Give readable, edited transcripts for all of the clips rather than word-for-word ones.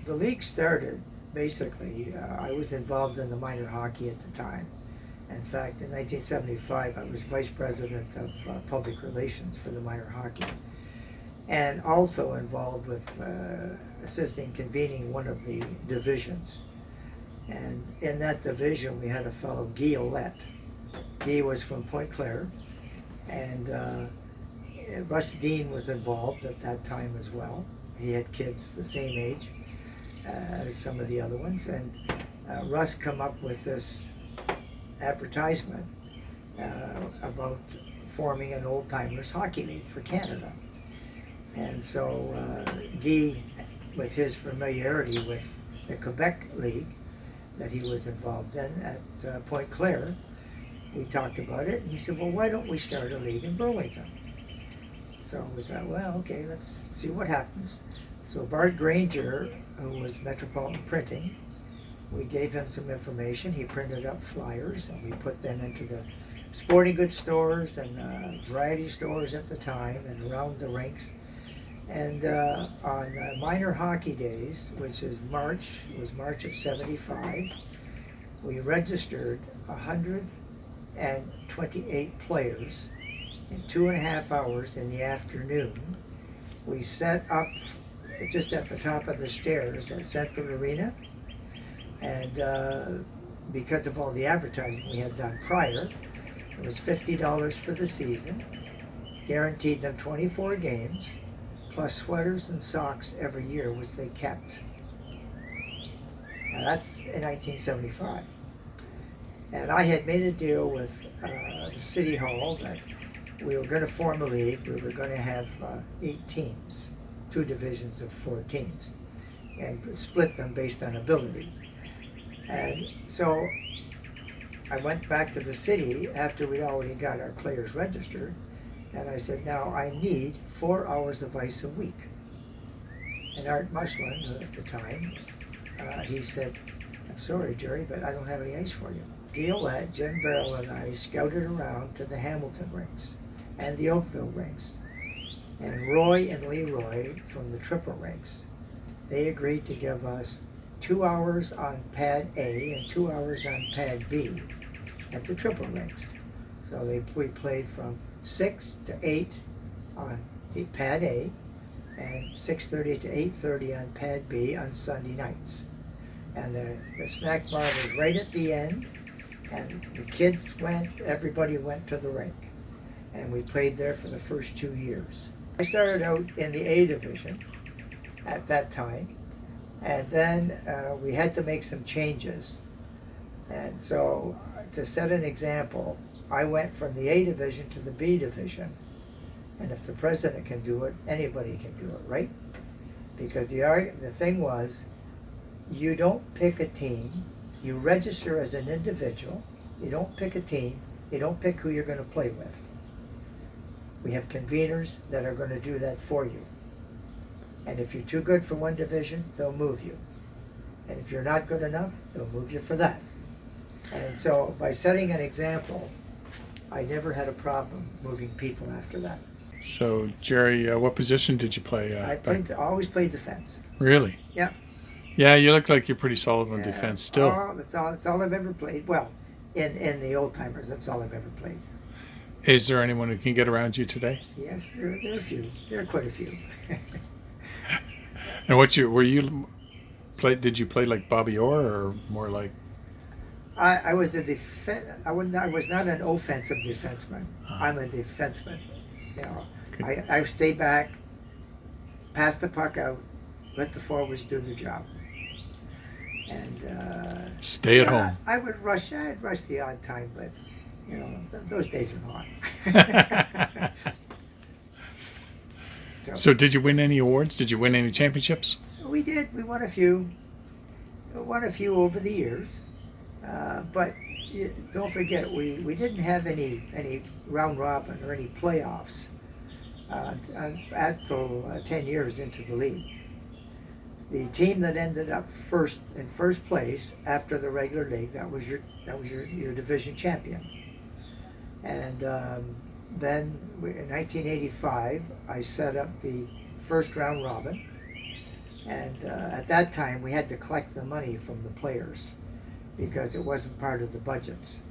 the league started, basically, I was involved in the minor hockey at the time. In fact, in 1975, I was vice president of public relations for the minor hockey, and also involved with assisting convening one of the divisions. And in that division, we had a fellow, Guy Ouellette. Guy was from Pointe Claire, and Russ Dean was involved at that time as well. He had kids the same age as some of the other ones, and Russ come up with this advertisement about forming an Oldtimers hockey league for Canada. And so Guy, with his familiarity with the Quebec League that he was involved in at Pointe Claire, we talked about it, and he said, well, why don't we start a league in Burlington? So we thought, well, okay, let's see what happens. So Bart Granger, who was Metropolitan Printing, we gave him some information. He printed up flyers, and we put them into the sporting goods stores and variety stores at the time and around the rinks. And on minor hockey days, which is March of '75, we registered 128 players in 2.5 hours in the afternoon. We set up just at the top of the stairs at Central Arena, and because of all the advertising we had done prior, it was $50 for the season, guaranteed them 24 games, plus sweaters and socks every year, which they kept. Now that's in 1975. And I had made a deal with the City Hall that we were going to form a league. We were going to have 8 teams, 2 divisions of 4 teams, and split them based on ability. And so I went back to the city after we'd already got our players registered, and I said, now I need 4 hours of ice a week. And Art Muslin, who at the time, he said, I'm sorry, Gerry, but I don't have any ice for you. Guy Ouellette, Jim Verrill, and I scouted around to the Hamilton rinks and the Oakville rinks. And Roy and Leroy from the Triple rinks, they agreed to give us 2 hours on pad A and 2 hours on pad B at the Triple rinks. So we played from 6 to 8 on the pad A and 6:30 to 8:30 on pad B on Sunday nights. And the snack bar was right at the end, and the kids everybody went to the rink. And we played there for the first 2 years. I started out in the A division at that time, and then we had to make some changes. And so to set an example, I went from the A division to the B division. And if the president can do it, anybody can do it, right? Because the thing was, you don't pick a team, you register as an individual, you don't pick a team, you don't pick who you're going to play with. We have conveners that are going to do that for you. And if you're too good for one division, they'll move you. And if you're not good enough, they'll move you for that. And so by setting an example, I never had a problem moving people after that. So, Gerry, what position did you play? Always played defense. Really? Yeah. Yeah, you look like you're pretty solid on defense still. Oh, that's all I've ever played. Well, in the Oldtimers, that's all I've ever played. Is there anyone who can get around you today? Yes, there are a few. There are quite a few. And did you play like Bobby Orr or more like? I was I was not an offensive defenseman. I'm a defenseman. You know, I stay back, pass the puck out, let the forwards do the job, and stay at home. I'd rush the odd time, but you know those days are gone. So did you win any awards? Did you win any championships? We did. We won a few. Over the years. But don't forget, we didn't have any round robin or any playoffs until 10 years into the league. The team that ended up in first place after the regular league, that was your division champion. And then in 1985, I set up the first round robin, And at that time, we had to collect the money from the players because it wasn't part of the budgets.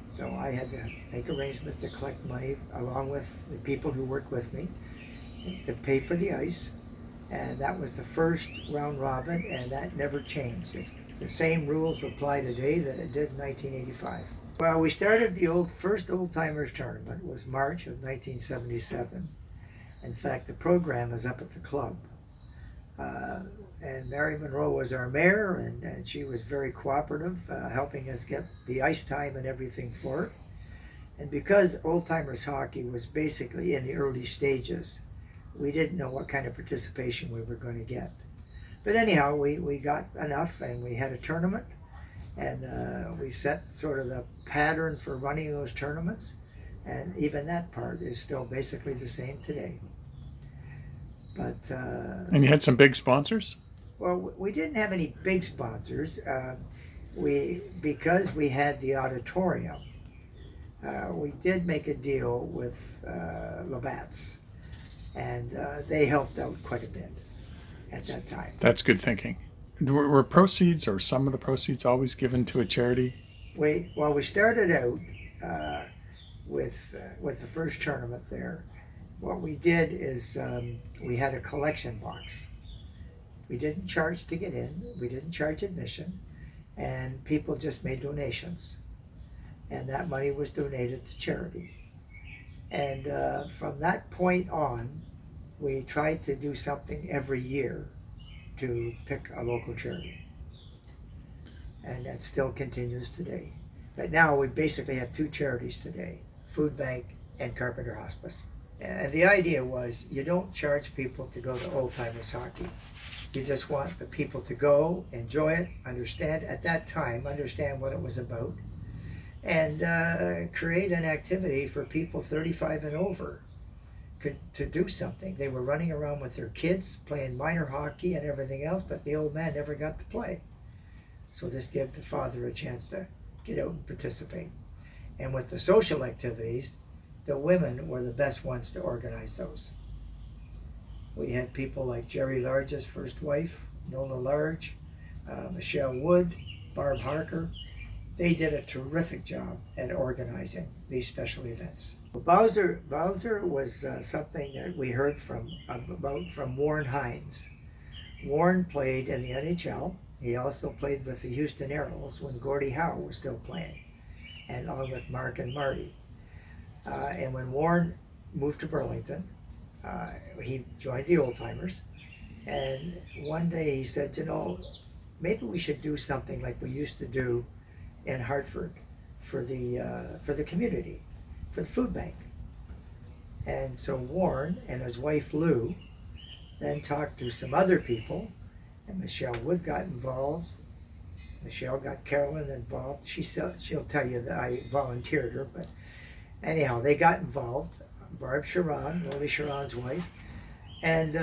So I had to make arrangements to collect money along with the people who worked with me to pay for the ice. And that was the first round robin, and that never changed. It's the same rules apply today that it did in 1985. Well, we started the first Oldtimers tournament was March of 1977. In fact, the program is up at the club. And Mary Monroe was our mayor, and she was very cooperative, helping us get the ice time and everything for it. And because Oldtimers hockey was basically in the early stages, we didn't know what kind of participation we were going to get. But anyhow, we got enough, and we had a tournament, and we set sort of the pattern for running those tournaments, and even that part is still basically the same today. But And you had some big sponsors? well, we didn't have any big sponsors. Because we had the auditorium, we did make a deal with Labatt's, and they helped out quite a bit at that time. That's good thinking. Were proceeds or some of the proceeds always given to a charity? We started out with the first tournament there. What we did is we had a collection box. We didn't charge to get in. We didn't charge admission, and people just made donations, and that money was donated to charity. And from that point on, we tried to do something every year to pick a local charity, and that still continues today. But now we basically have two charities today: Food Bank and Carpenter Hospice. And the idea was you don't charge people to go to Oldtimers hockey. You just want the people to go, enjoy it, understand what it was about, and create an activity for people 35 and over to do something. They were running around with their kids, playing minor hockey and everything else, but the old man never got to play. So this gave the father a chance to get out and participate. And with the social activities, the women were the best ones to organize those. We had people like Jerry Large's first wife, Nola Large, Michelle Wood, Barb Harker. They did a terrific job at organizing these special events. Bowser was something that we heard from Warren Hines. Warren played in the NHL. He also played with the Houston Aeros when Gordie Howe was still playing, and along with Mark and Marty. And when Warren moved to Burlington, he joined the Oldtimers, and one day he said, maybe we should do something like we used to do in Hartford for the community, for the food bank. And so Warren and his wife Lou then talked to some other people, and Michelle Wood got involved. Michelle got Carolyn involved. She'll tell you that I volunteered her, but anyhow, they got involved. Barb Sharon, Lily Sharon's wife, and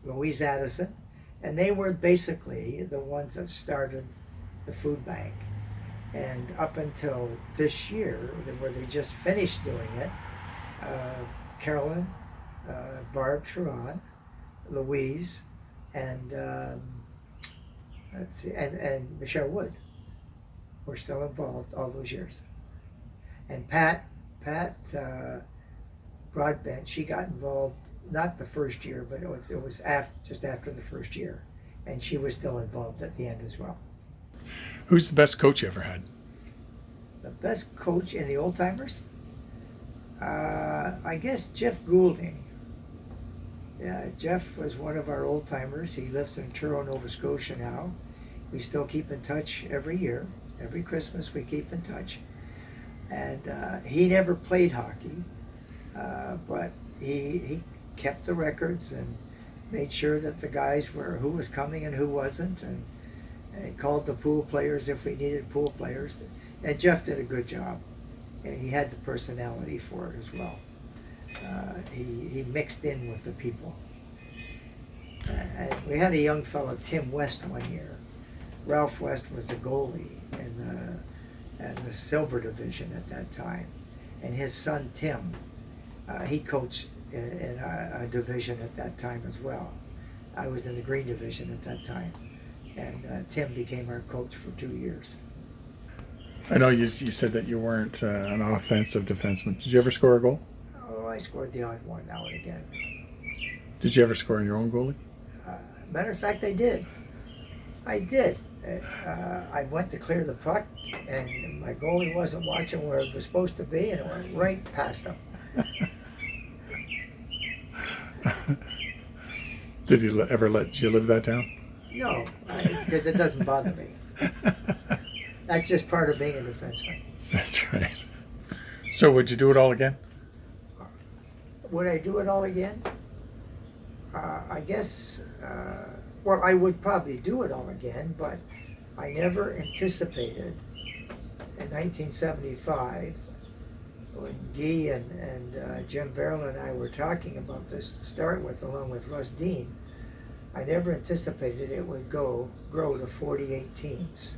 Louise Addison, and they were basically the ones that started the food bank. And up until this year, where they just finished doing it, Carolyn, Barb Sharon, Louise, and and Michelle Wood were still involved all those years. And Pat Broadbent, she got involved not the first year, but it was just after the first year, and she was still involved at the end as well. Who's the best coach you ever had? The best coach in the Oldtimers? I guess Jeff Goulding. Yeah, Jeff was one of our Oldtimers. He lives in Truro, Nova Scotia now. We still keep in touch every year. Every Christmas we keep in touch. And he never played hockey, but he kept the records and made sure that the guys were who was coming and who wasn't, and called the pool players if we needed pool players. And Jeff did a good job, and he had the personality for it as well. He mixed in with the people. We had a young fellow, Tim West, one year. Ralph West was the goalie in the silver division at that time, and his son Tim, he coached in a division at that time as well. I was in the green division at that time, and Tim became our coach for 2 years. I know you said that you weren't an offensive defenseman. Did you ever score a goal? Oh, I scored the odd one now and again. Did you ever score in your own goalie? Matter of fact, I did. I did. I went to clear the puck, and my goalie wasn't watching where it was supposed to be, and it went right past him. Did he ever let you live that down? No, because it doesn't bother me. That's just part of being a defenseman. That's right. So would you do it all again? Would I do it all again? I guess, well, I would probably do it all again, but I never anticipated in 1975 when Guy and Jim Verrill and I were talking about this to start with, along with Russ Dean. I never anticipated it would grow to 48 teams.